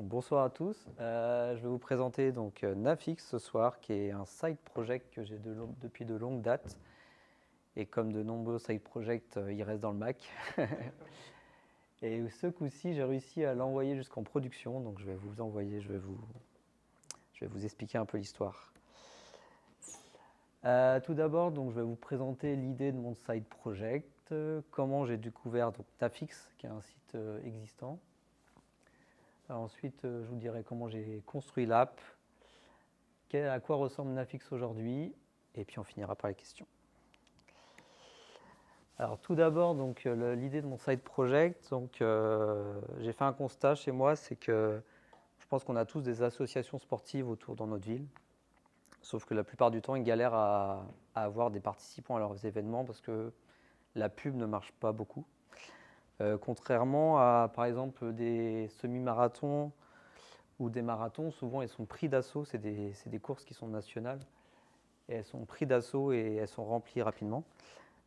Donc, bonsoir à tous. Je vais vous présenter Nafix ce soir, qui est un side project que j'ai depuis de longues dates. Et comme de nombreux side projects, il reste dans le Mac. Et ce coup-ci, j'ai réussi à l'envoyer jusqu'en production. Donc je vais vous envoyer, je vais vous expliquer un peu l'histoire. Tout d'abord, je vais vous présenter l'idée de mon side project, comment j'ai découvert Nafix, qui est un site existant. Ensuite, je vous dirai comment j'ai construit l'app, à quoi ressemble Nafix aujourd'hui, et puis on finira par les questions. Alors tout d'abord, l'idée de mon side project, j'ai fait un constat chez moi, c'est que je pense qu'on a tous des associations sportives autour dans notre ville, sauf que la plupart du temps, ils galèrent à avoir des participants à leurs événements parce que la pub ne marche pas beaucoup. Contrairement à, par exemple, des semi-marathons ou des marathons, souvent ils sont pris d'assaut, c'est des courses qui sont nationales, et elles sont pris d'assaut et elles sont remplies rapidement,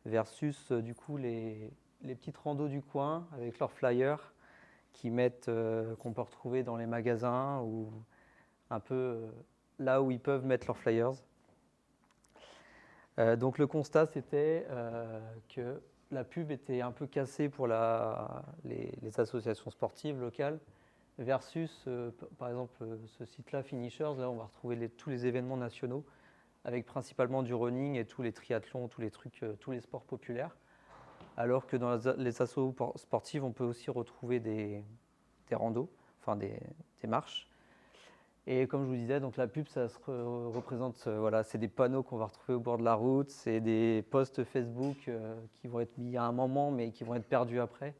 versus du coup les petites randos du coin avec leurs flyers qu'on peut retrouver dans les magasins ou un peu là où ils peuvent mettre leurs flyers. Donc le constat c'était que la pub était un peu cassée pour les associations sportives locales, versus, par exemple, ce site-là, Finishers, là on va retrouver tous les événements nationaux, avec principalement du running et tous les triathlons, tous les trucs, tous les sports populaires. Alors que dans les assos sportives, on peut aussi retrouver des randos, enfin des marches. Et comme je vous disais, donc la pub, ça se représente, voilà, c'est des panneaux qu'on va retrouver au bord de la route, c'est des posts Facebook qui vont être mis à un moment, mais qui vont être perdus après.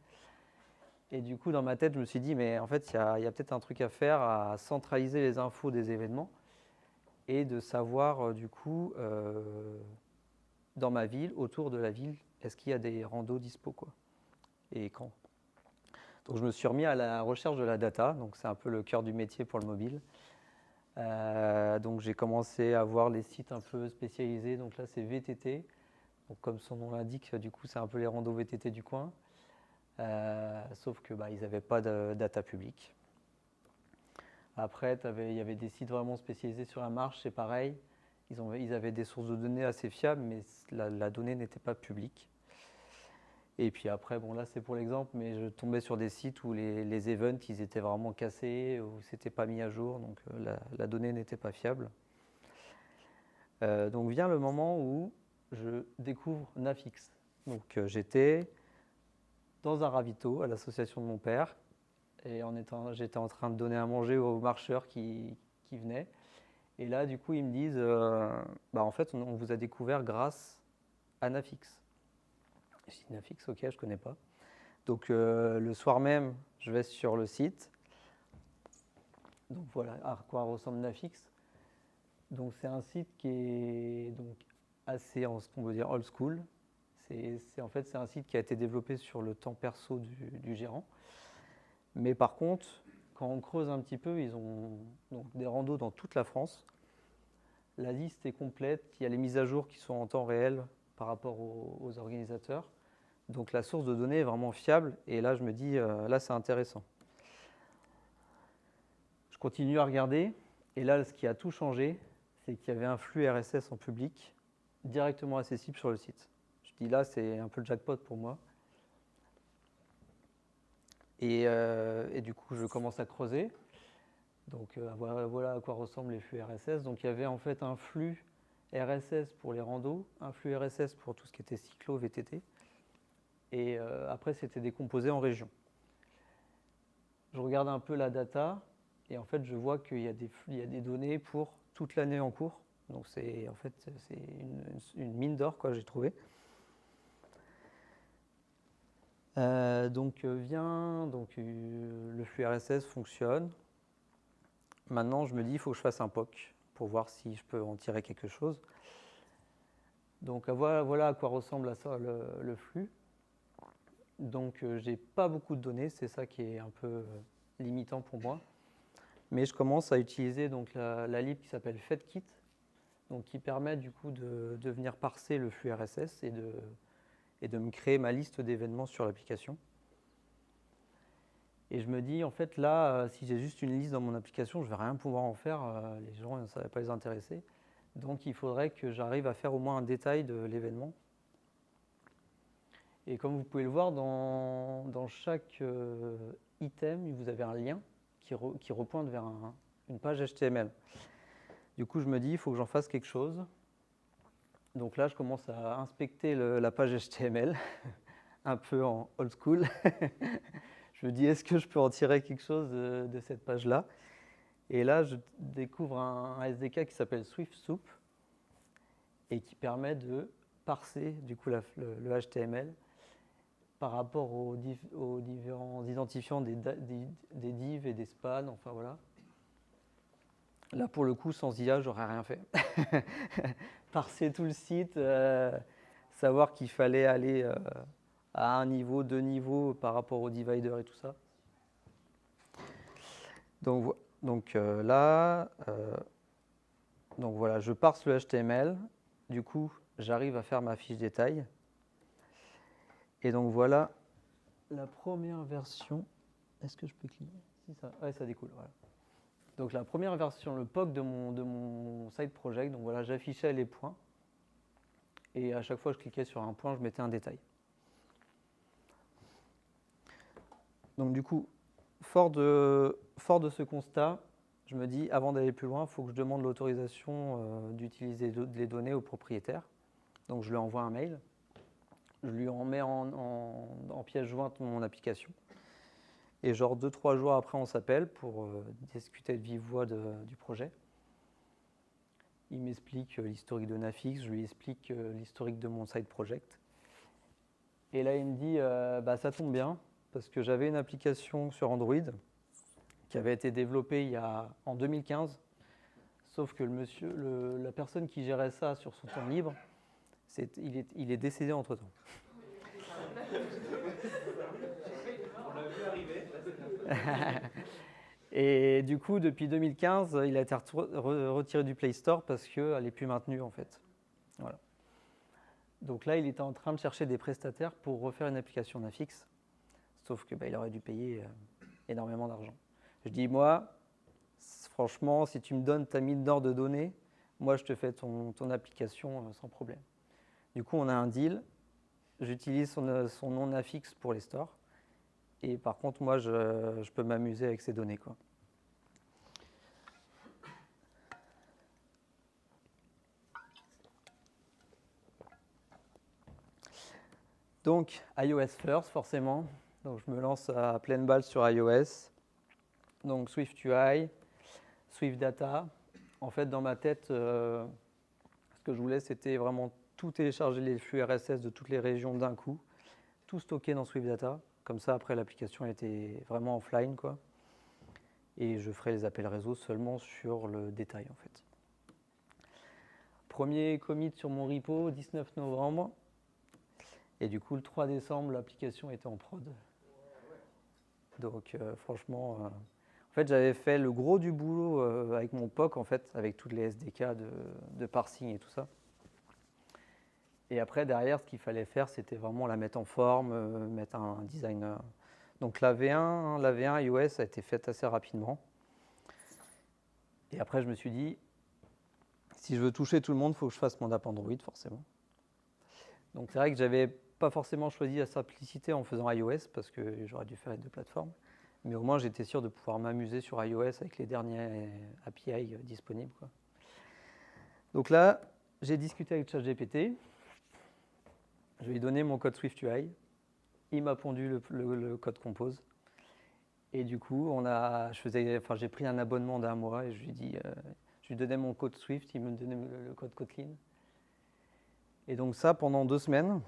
Et du coup, dans ma tête, je me suis dit, mais en fait, il y a peut-être un truc à faire, à centraliser les infos des événements et de savoir, dans ma ville, autour de la ville, est-ce qu'il y a des randos dispo, quoi, et quand. Donc, je me suis remis à la recherche de la data, donc c'est un peu le cœur du métier pour le mobile. Donc, j'ai commencé à voir les sites un peu spécialisés, donc là, c'est VTT. Donc, comme son nom l'indique, du coup, c'est un peu les randos VTT du coin. Sauf que ils n'avaient pas de data publique. Après, il y avait des sites vraiment spécialisés sur la marche, c'est pareil. Ils avaient des sources de données assez fiables, mais la donnée n'était pas publique. Et puis après, bon là c'est pour l'exemple, mais je tombais sur des sites où les events ils étaient vraiment cassés, où c'était pas mis à jour, donc la donnée n'était pas fiable. Donc vient le moment où je découvre Nafix. Donc j'étais dans un ravito à l'association de mon père, et j'étais en train de donner à manger aux marcheurs qui venaient. Et là, du coup, ils me disent, en fait, on vous a découvert grâce à Nafix. Je dis Nafix, ok, je connais pas. Donc le soir même, je vais sur le site. Donc voilà à quoi ressemble Nafix. Donc c'est un site qui est donc assez, ce qu'on veut dire, old school. En fait, c'est un site qui a été développé sur le temps perso du gérant. Mais par contre, quand on creuse un petit peu, ils ont donc des randos dans toute la France. La liste est complète, il y a les mises à jour qui sont en temps réel par rapport aux organisateurs. Donc la source de données est vraiment fiable et là je me dis, là c'est intéressant. Je continue à regarder et là ce qui a tout changé, c'est qu'il y avait un flux RSS en public directement accessible sur le site. Je dis là c'est un peu le jackpot pour moi. Et du coup je commence à creuser. Donc voilà à quoi ressemblent les flux RSS. Donc il y avait en fait un flux RSS pour les randos, un flux RSS pour tout ce qui était cyclo, VTT. Et après c'était décomposé en régions. Je regarde un peu la data et en fait je vois qu'il y a des données pour toute l'année en cours. Donc c'est une mine d'or quoi, j'ai trouvé. Le flux RSS fonctionne. Maintenant, je me dis, il faut que je fasse un POC pour voir si je peux en tirer quelque chose. Donc voilà à quoi ressemble le flux. Donc j'ai pas beaucoup de données, c'est ça qui est un peu limitant pour moi. Mais je commence à utiliser donc la lib qui s'appelle FedKit, donc qui permet du coup de venir parser le flux RSS et de me créer ma liste d'événements sur l'application. Et je me dis, en fait, là, si j'ai juste une liste dans mon application, je ne vais rien pouvoir en faire. Les gens, ça ne va pas les intéresser. Donc, il faudrait que j'arrive à faire au moins un détail de l'événement. Et comme vous pouvez le voir, dans chaque item, vous avez un lien qui repointe vers une page HTML. Du coup, je me dis, il faut que j'en fasse quelque chose. Donc là, je commence à inspecter la page HTML, un peu en old school. Je me dis, est-ce que je peux en tirer quelque chose de cette page-là? Et là, je découvre un SDK qui s'appelle SwiftSoup et qui permet de parser du coup, le HTML par rapport aux différents identifiants des divs et des spans, enfin voilà. Là, pour le coup, sans IA, j'aurais rien fait. Parser tout le site, savoir qu'il fallait aller à un niveau, deux niveaux par rapport au divider et tout ça. Donc là, donc voilà, je parse le HTML. Du coup, j'arrive à faire ma fiche détail. Et donc voilà la première version. Est-ce que je peux cliquer? Si, ça, ouais, ça découle. Voilà. Donc la première version, le POC de mon side project. Donc voilà, j'affichais les points. Et à chaque fois que je cliquais sur un point, je mettais un détail. Donc du coup, fort de ce constat, je me dis, avant d'aller plus loin, il faut que je demande l'autorisation d'utiliser les données au propriétaire. Donc je lui envoie un mail. Je lui en mets en pièce jointe mon application. Et genre 2-3 jours après, on s'appelle pour discuter de vive voix du projet. Il m'explique l'historique de Nafix, je lui explique l'historique de mon side project. Et là, il me dit, bah, ça tombe bien, parce que j'avais une application sur Android qui avait été développée en 2015, sauf que la personne qui gérait ça sur son temps libre, il est décédé entre-temps. On l'a vu arriver. Et du coup, depuis 2015, il a été retiré du Play Store parce qu'elle n'est plus maintenue en fait. Voilà. Donc là, il était en train de chercher des prestataires pour refaire une application Nafix, sauf que il aurait dû payer énormément d'argent. Je dis, moi, franchement, si tu me donnes ta mine d'or de données, moi, je te fais ton application sans problème. Du coup, on a un deal. J'utilise son nom Nafix pour les stores. Et par contre, moi, je peux m'amuser avec ces données, quoi. Donc, iOS first, forcément. Donc, je me lance à pleine balle sur iOS. Donc, SwiftUI, SwiftData. En fait, dans ma tête, ce que je voulais, c'était vraiment tout télécharger les flux RSS de toutes les régions d'un coup, tout stocker dans SwiftData. Comme ça, après, l'application était vraiment offline, quoi. Et je ferai les appels réseau seulement sur le détail, en fait. Premier commit sur mon repo, 19 novembre. Et du coup, le 3 décembre, l'application était en prod. Donc, franchement, en fait, j'avais fait le gros du boulot avec mon POC, en fait, avec toutes les SDK de parsing et tout ça. Et après, derrière, ce qu'il fallait faire, c'était vraiment la mettre en forme, mettre un design. Donc, la V1 iOS a été faite assez rapidement. Et après, je me suis dit, si je veux toucher tout le monde, il faut que je fasse mon app Android, forcément. Donc, c'est vrai que j'avais pas forcément choisi la simplicité en faisant iOS, parce que j'aurais dû faire les deux plateformes. Mais au moins, j'étais sûr de pouvoir m'amuser sur iOS avec les derniers API disponibles, quoi. Donc là, j'ai discuté avec ChatGPT. Je lui ai donné mon code SwiftUI. Il m'a pondu le code Compose. Et du coup, j'ai pris un abonnement d'1 mois et je lui donnais mon code Swift, il me donnait le code Kotlin. Et donc ça, pendant 2 semaines.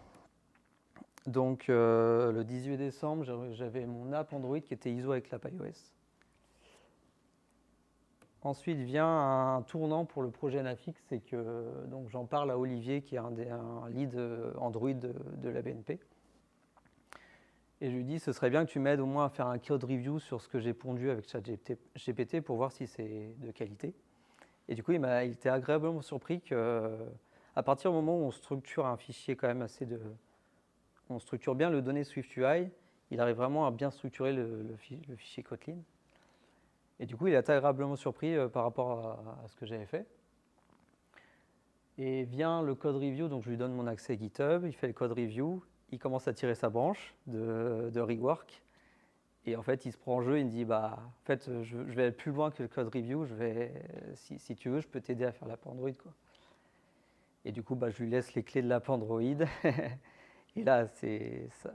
Donc le 18 décembre, j'avais mon app Android qui était ISO avec l'app iOS. Ensuite vient un tournant pour le projet Nafix, c'est que donc j'en parle à Olivier qui est un lead Android de la BNP. Et je lui dis, ce serait bien que tu m'aides au moins à faire un code review sur ce que j'ai pondu avec ChatGPT pour voir si c'est de qualité. Et du coup, il était agréablement surpris qu'à partir du moment où on structure un fichier quand même on structure bien le données SwiftUI, il arrive vraiment à bien structurer le fichier Kotlin. Et du coup, il est agréablement surpris par rapport à ce que j'avais fait. Et vient le code review, donc je lui donne mon accès GitHub, il fait le code review, il commence à tirer sa branche de rework. Et en fait, il se prend en jeu, il me dit, bah, en fait, je vais aller plus loin que le code review, si tu veux, je peux t'aider à faire l'app Android, quoi. Et du coup, bah, je lui laisse les clés de l'app Android. Et là,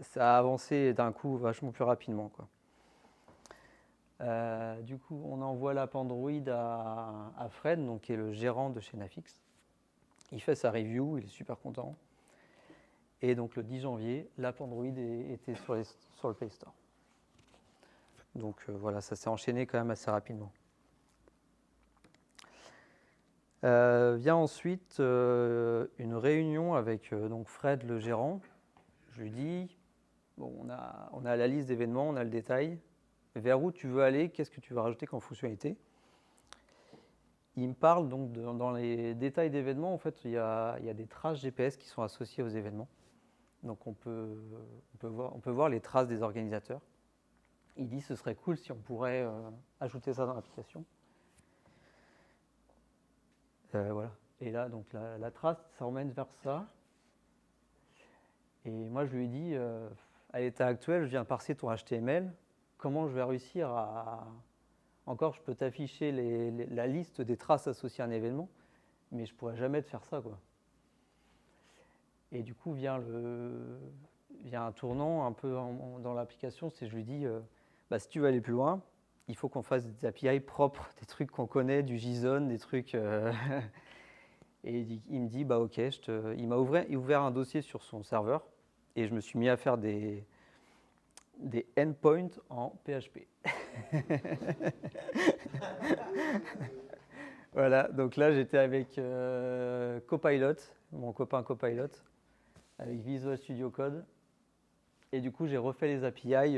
ça a avancé d'un coup vachement plus rapidement, quoi. Du coup, on envoie l'app Android à Fred, donc, qui est le gérant de chez Nafix. Il fait sa review, il est super content. Et donc, le 10 janvier, l'app Android était sur le Play Store. Donc voilà, ça s'est enchaîné quand même assez rapidement. Vient ensuite une réunion avec donc Fred, le gérant. Je lui dis, bon, on a la liste d'événements, on a le détail. Vers où tu veux aller, qu'est-ce que tu veux rajouter comme fonctionnalité? Il me parle donc dans les détails d'événements, en fait, il y a des traces GPS qui sont associées aux événements. Donc on peut voir les traces des organisateurs. Il dit ce serait cool si on pourrait ajouter ça dans l'application. Voilà. Et là, donc la trace, ça emmène vers ça. Et moi, je lui ai dit, à l'état actuel, je viens parser ton HTML. Comment je vais réussir à... Encore, je peux t'afficher la liste des traces associées à un événement, mais je ne pourrais jamais te faire ça, quoi. Et du coup, vient un tournant un peu dans l'application, c'est je lui dis, bah, si tu veux aller plus loin, il faut qu'on fasse des API propres, des trucs qu'on connaît, du JSON, des trucs... Et il me dit, bah ok, il m'a ouvert un dossier sur son serveur et je me suis mis à faire des endpoints en PHP. Voilà, donc là j'étais avec Copilot, mon copain Copilot, avec Visual Studio Code. Et du coup j'ai refait les API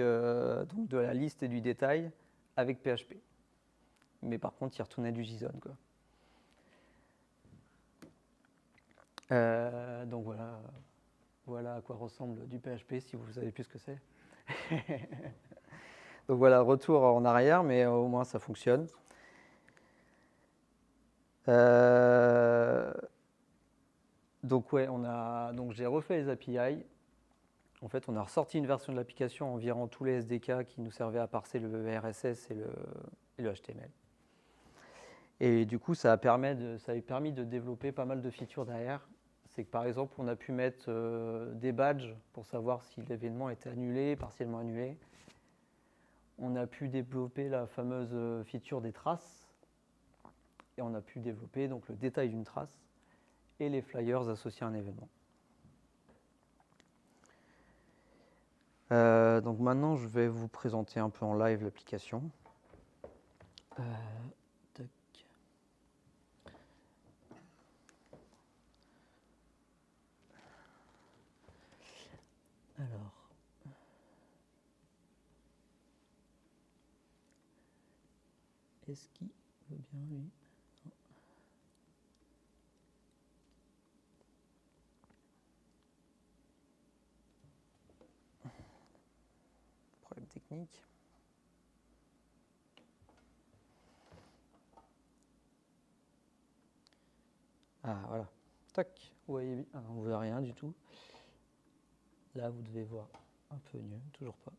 donc de la liste et du détail avec PHP. Mais par contre il retournait du JSON, quoi. Donc voilà à quoi ressemble du PHP si vous savez plus ce que c'est. Donc voilà, retour en arrière, mais au moins ça fonctionne. Donc ouais, donc j'ai refait les API. En fait, on a ressorti une version de l'application en virant tous les SDK qui nous servaient à parser le RSS et le HTML. Et du coup, ça a permis de développer pas mal de features derrière. C'est que par exemple, on a pu mettre des badges pour savoir si l'événement était annulé, partiellement annulé. On a pu développer la fameuse feature des traces. Et on a pu développer donc le détail d'une trace et les flyers associés à un événement. Donc maintenant, je vais vous présenter un peu en live l'application. Tac. Alors. Est-ce qu'il veut bien, lui? Problème technique. Ah, voilà. Tac. Vous voyez bien. Ah, on ne voit rien du tout. Là, vous devez voir un peu mieux. Toujours pas.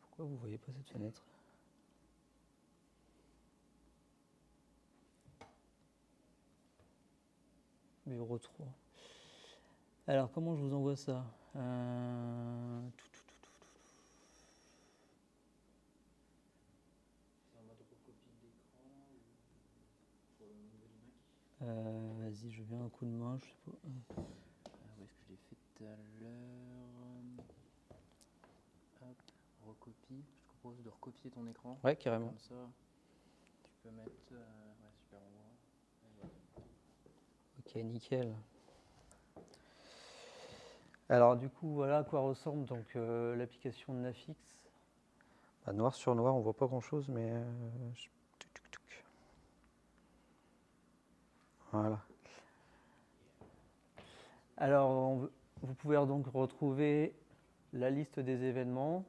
Pourquoi vous ne voyez pas cette fenêtre? Bureau 3. Alors, comment je vous envoie ça? Vas-y, je viens un coup de main, je sais pas. Où est-ce que je l'ai fait tout à l'heure? Hop, recopie. Je te propose de recopier ton écran. Ouais, carrément. Comme ça, tu peux mettre. Ouais, super, on voit. Ok, nickel. Alors du coup, voilà à quoi ressemble donc l'application de Nafix. Noir sur noir, on voit pas grand-chose, mais... Voilà. Alors, vous pouvez donc retrouver la liste des événements.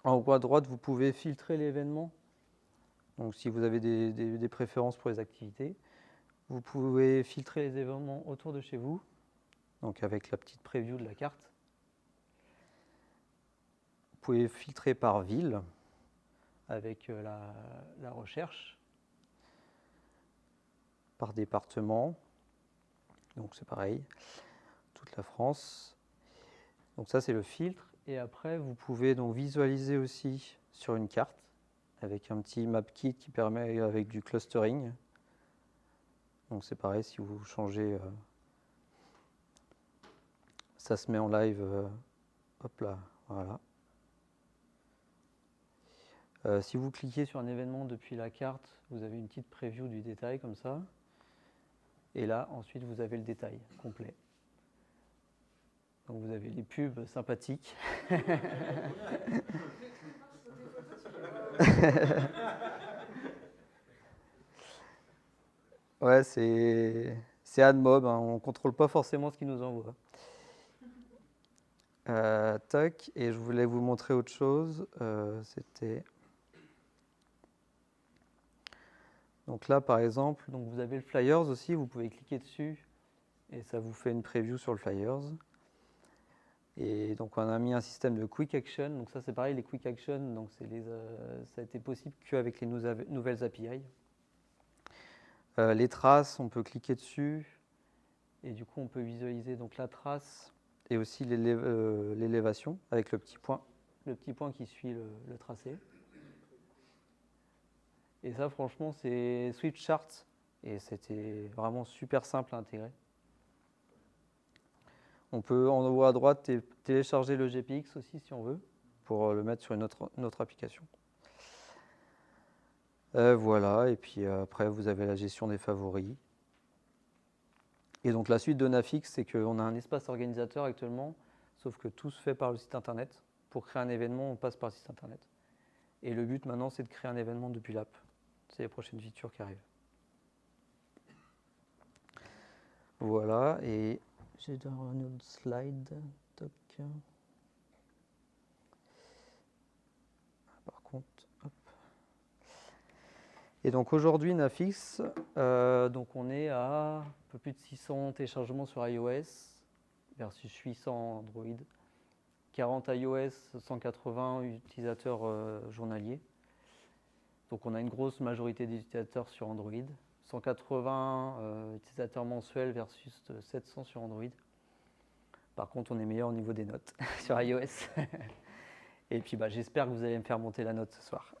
En haut à droite, vous pouvez filtrer l'événement. Donc, si vous avez des préférences pour les activités, vous pouvez filtrer les événements autour de chez vous, donc avec la petite preview de la carte. Vous pouvez filtrer par ville, avec la recherche, par département, donc c'est pareil, toute la France. Donc ça, c'est le filtre. Et après, vous pouvez donc visualiser aussi sur une carte, avec un petit map kit qui permet avec du clustering. Donc c'est pareil, si vous changez, ça se met en live, hop là, voilà. Si vous cliquez sur un événement depuis la carte, vous avez une petite preview du détail comme ça. Et là, ensuite, vous avez le détail complet. Donc vous avez les pubs sympathiques. Ouais, c'est AdMob, hein, on ne contrôle pas forcément ce qu'ils nous envoient. Tac, et je voulais vous montrer autre chose. C'était... Donc là, par exemple, donc vous avez le Flyers aussi, vous pouvez cliquer dessus et ça vous fait une preview sur le Flyers. Et donc on a mis un système de Quick Action. Donc ça, c'est pareil, les Quick Action, donc ça a été possible qu'avec les nouvelles API. Les traces, on peut cliquer dessus et du coup, on peut visualiser donc la trace et aussi l'élévation avec le petit point qui suit le tracé. Et ça, franchement, c'est Swift Chart et c'était vraiment super simple à intégrer. On peut en haut à droite télécharger le GPX aussi si on veut pour le mettre sur une autre application. Voilà, et puis après vous avez la gestion des favoris. Et donc la suite de Nafix, c'est qu'on a un espace organisateur actuellement, sauf que tout se fait par le site internet. Pour créer un événement, on passe par le site internet. Et le but maintenant, c'est de créer un événement depuis l'app. C'est les prochaines features qui arrivent. Voilà, et j'ai un autre slide. Toc. Par contre, hop. Et donc aujourd'hui, Nafix, donc on est à un peu plus de 600 téléchargements sur iOS versus 800 Android. 40 iOS, 180 utilisateurs journaliers. Donc on a une grosse majorité d'utilisateurs sur Android. 180 utilisateurs mensuels versus 700 sur Android. Par contre, on est meilleur au niveau des notes sur iOS. Et puis j'espère que vous allez me faire monter la note ce soir.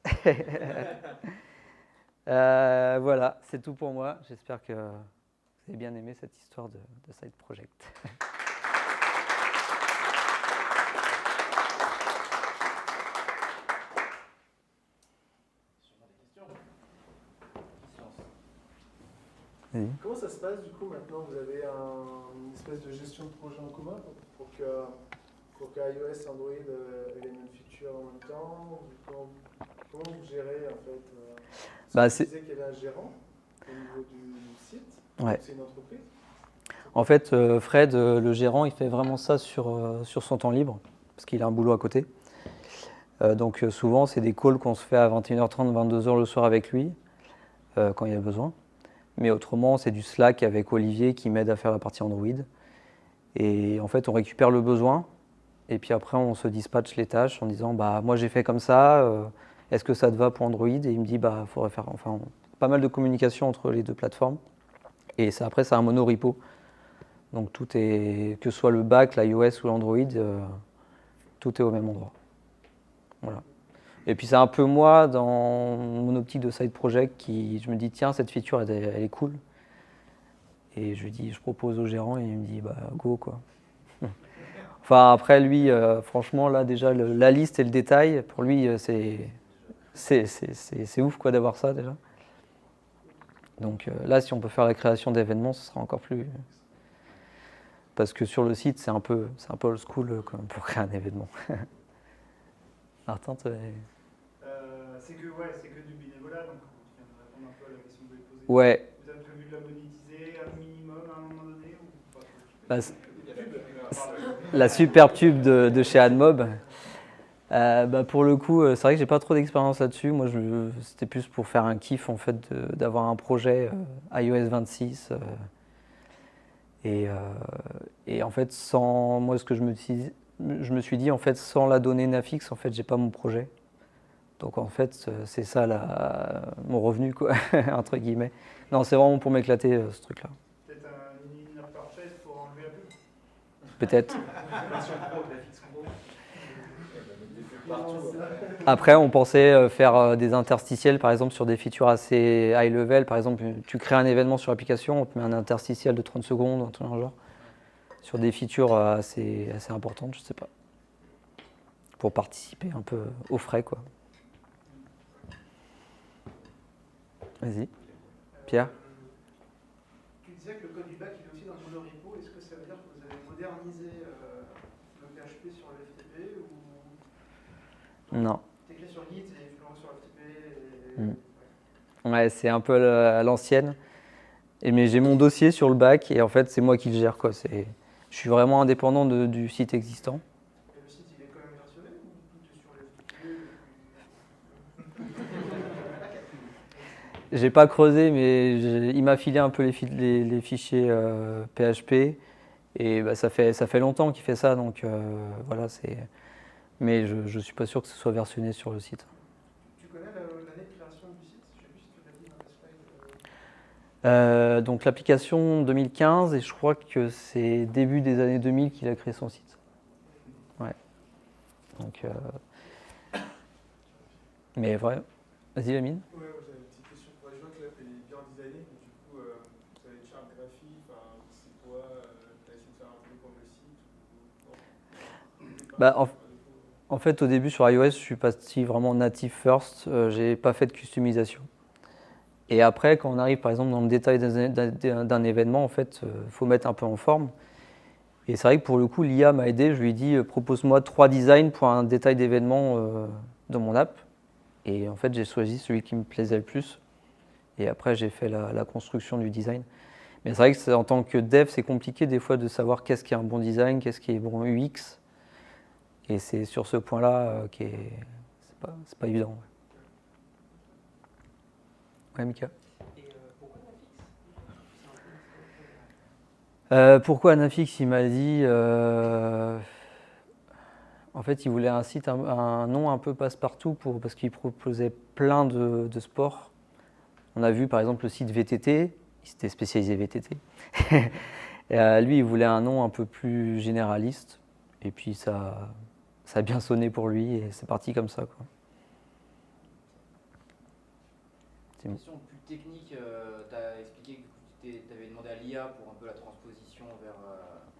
Voilà, c'est tout pour moi. J'espère que vous avez bien aimé cette histoire de side project. Oui. Comment ça se passe du coup maintenant? Vous avez une espèce de gestion de projet en commun pour que iOS et Android aient les mêmes features en même temps? Comment vous gérez en fait vous disiez qu'il y avait un gérant au niveau du site, ouais. C'est une entreprise? En fait, Fred, le gérant, il fait vraiment ça sur son temps libre, parce qu'il a un boulot à côté. Donc souvent, c'est des calls qu'on se fait à 21h30, 22h le soir avec lui, quand il y a besoin. Mais autrement, c'est du Slack avec Olivier qui m'aide à faire la partie Android. Et en fait, on récupère le besoin, et puis après, on se dispatche les tâches en disant moi j'ai fait comme ça, est-ce que ça te va pour Android? Et il me dit il faudrait faire pas mal de communication entre les deux plateformes. Et après, c'est un mono-repo. Donc tout est, que ce soit le back, l'iOS ou l'Android, tout est au même endroit. Voilà. Et puis c'est un peu moi, dans mon optique de side project, je me dis tiens, cette feature elle est cool. Et je propose au gérant et il me dit go quoi. Enfin après lui, franchement là déjà la liste et le détail, pour lui c'est ouf quoi d'avoir ça déjà. Donc là si on peut faire la création d'événements, ce sera encore plus... Parce que sur le site c'est un peu old school pour créer un événement. Martin, C'est que du bénévolat, donc tu viens de répondre un peu à la question que je voulais poser. Ouais. Vous avez prévu de la monétiser un minimum à un moment donné ou pas? La super pub de chez AdMob. Pour le coup, c'est vrai que j'ai pas trop d'expérience là-dessus. Moi, c'était plus pour faire un kiff en fait d'avoir un projet iOS 26 et en fait moi ce que je me suis dit en fait sans la donnée Nafix en fait j'ai pas mon projet. Donc en fait c'est ça mon revenu quoi entre guillemets. Non, c'est vraiment pour m'éclater ce truc-là. Peut-être une purchase pour enlever la pub. Peut-être. Après, on pensait faire des interstitiels, par exemple, sur des features assez high level. Par exemple, tu crées un événement sur l'application, on te met un interstitiel de 30 secondes, un truc dans le genre. Sur des features assez importantes, je sais pas. Pour participer un peu aux frais, quoi. Vas-y. Pierre? Tu disais que le code du back il est aussi dans le monorepo. Est-ce que ça veut dire que vous avez modernisé le PHP sur le FTP ou... Non. T'écris sur Git et influence sur FTP Ouais, c'est un peu à l'ancienne. Mais j'ai mon dossier sur le back et en fait, c'est moi qui le gère, quoi. Je suis vraiment indépendant du site existant. Et le site, il est quand même versionné ou tout est sur le FTP? J'ai pas creusé, mais il m'a filé un peu les fichiers PHP et ça fait longtemps qu'il fait ça, donc voilà. Mais je suis pas sûr que ce soit versionné sur le site. Tu connais l'année de création du site? Je sais plus si tu l'as dit dans ta slide. Donc l'application 2015 et je crois que c'est début des années 2000 qu'il a créé son site. Ouais. Donc, mais vrai. Vas-y, Lamine. Ouais, j'avais une petite question. Je vois que l'app est bien designée, mais du coup, vous avez une charte graphique, c'est quoi, t'as essayé de faire un peu comme le site En fait, au début sur iOS, je suis parti vraiment native first. J'ai pas fait de customisation. Et après, quand on arrive par exemple dans le détail d'un événement, en fait, faut mettre un peu en forme. Et c'est vrai que pour le coup, l'IA m'a aidé. Je lui ai dit, propose-moi 3 designs pour un détail d'événement dans mon app. Et en fait, j'ai choisi celui qui me plaisait le plus. Et après, j'ai fait la construction du design. Mais c'est vrai que en tant que dev, c'est compliqué des fois de savoir qu'est-ce qui est un bon design, qu'est-ce qui est bon UX. Et c'est sur ce point-là c'est pas évident. Ouais, Mika. Et pourquoi Nafix? Pourquoi Nafix? Il m'a dit. En fait, il voulait un site, un nom un peu passe-partout parce qu'il proposait plein de sports. On a vu par exemple le site VTT, il s'était spécialisé VTT. Et lui, il voulait un nom un peu plus généraliste. Et puis ça a bien sonné pour lui et c'est parti comme ça, quoi. Une question plus technique, tu as expliqué que tu avais demandé à l'IA pour un peu la transposition vers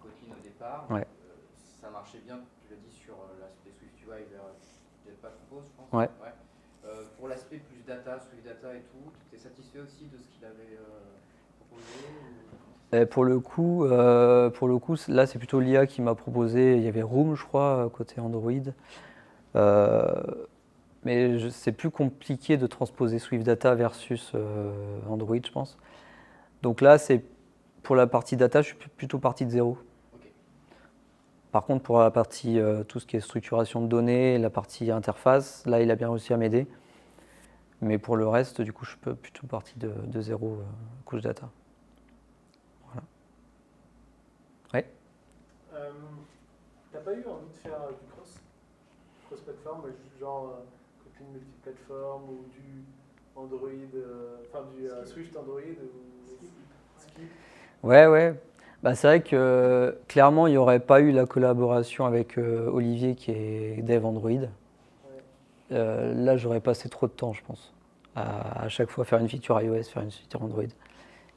Kotlin au départ. Ouais. Ça marchait bien, tu l'as dit, sur l'aspect SwiftUI vers Jetpack Compose, je pense. Ouais. Pour l'aspect plus data, Swift Data et tout, tu es satisfait aussi de ce qu'il avait proposé Pour le coup, là, c'est plutôt l'IA qui m'a proposé. Il y avait Room, je crois, côté Android. Mais c'est plus compliqué de transposer Swift Data versus Android, je pense. Donc là, pour la partie data, je suis plutôt parti de zéro. Okay. Par contre, pour la partie, tout ce qui est structuration de données, la partie interface, là, il a bien réussi à m'aider. Mais pour le reste, du coup, je suis plutôt parti de zéro couche data. Voilà. Ouais. T'as pas eu envie de faire du cross-platform, genre Kotlin multiplateforme ou du Android, du Swift Android ou Skip? Ouais. C'est vrai que clairement, il n'y aurait pas eu la collaboration avec Olivier qui est dev Android. Ouais. Là, j'aurais passé trop de temps, je pense, à chaque fois faire une feature iOS, faire une feature Android.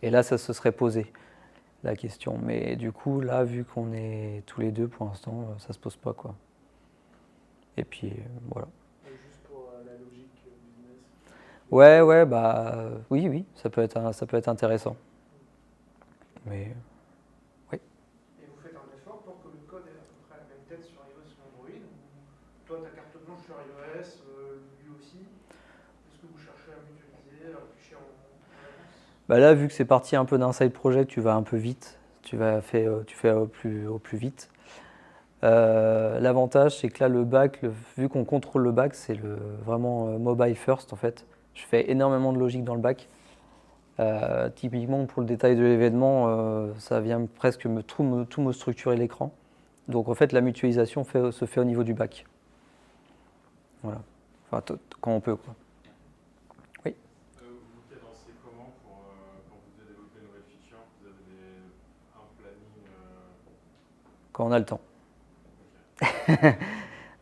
Et là, ça se serait posé, la question. Mais du coup, là, vu qu'on est tous les deux, pour l'instant, ça se pose pas, quoi. Et puis, voilà. Juste pour la logique business. Ouais, oui, ça peut être intéressant. Mais... Et vous faites un effort pour que le code ait à peu près la même tête sur iOS ou Android? Ou toi, ta carte blanche sur iOS Bah là, vu que c'est parti un peu d'un side project, tu vas un peu vite, tu fais au plus vite. L'avantage, c'est que là, le back, vu qu'on contrôle le back, c'est vraiment mobile first en fait. Je fais énormément de logique dans le back. Typiquement, pour le détail de l'événement, ça vient presque tout me structurer l'écran. Donc en fait, la mutualisation se fait au niveau du back. Voilà. Enfin, quand on peut, quoi. Oui. Vous cadencez comment quand vous devez développer une nouvelle feature? Vous avez un planning Quand on a le temps. Okay.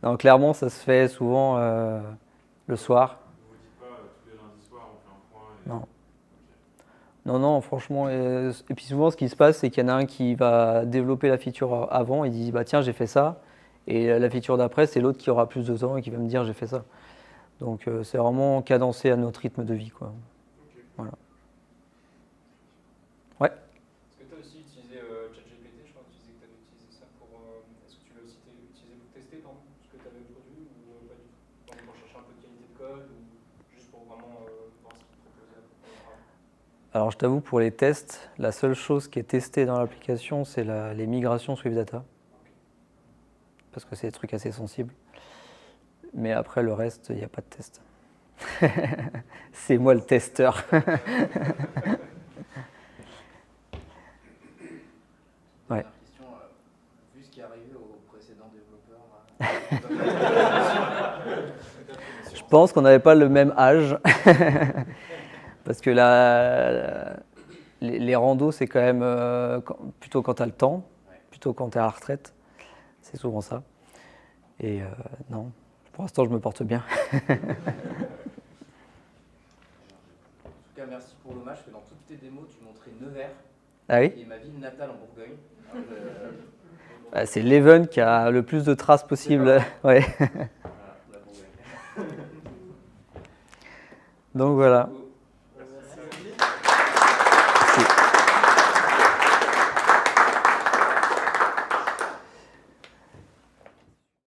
Donc clairement, ça se fait souvent le soir. Vous ne dites pas tous les lundis soirs, on fait un point Non. Okay. Non, franchement. Et puis souvent, ce qui se passe, c'est qu'il y en a un qui va développer la feature avant et dit bah tiens, j'ai fait ça. Et la feature d'après, c'est l'autre qui aura plus de temps et qui va me dire j'ai fait ça. Donc c'est vraiment cadencé à notre rythme de vie, quoi. Okay. Voilà. Ouais. Est-ce que tu as aussi utilisé ChatGPT? Je crois que tu disais que tu avais utilisé ça pour. Est-ce que tu l'as aussi utilisé pour tester ce que tu avais produit ou pas du tout? Pour chercher un peu de qualité de code ou juste pour vraiment voir ce qu'il proposait à peu près? Alors je t'avoue, pour les tests, la seule chose qui est testée dans l'application, c'est les migrations Swift Data. Parce que c'est des trucs assez sensibles. Mais après, le reste, il n'y a pas de test. C'est moi le testeur. Ouais. Question, vu ce qui est arrivé aux précédents développeurs. Je pense qu'on n'avait pas le même âge. Parce que les randos, c'est quand même plutôt quand tu as le temps, plutôt quand tu es à la retraite. C'est souvent ça. Et non, pour l'instant, je me porte bien. En tout cas, merci pour l'hommage, que dans toutes tes démos, tu montrais Nevers, Ah oui? qui est ma ville natale en Bourgogne. C'est l'Even qui a le plus de traces possible. Ouais. Voilà, la Bourgogne. Donc voilà.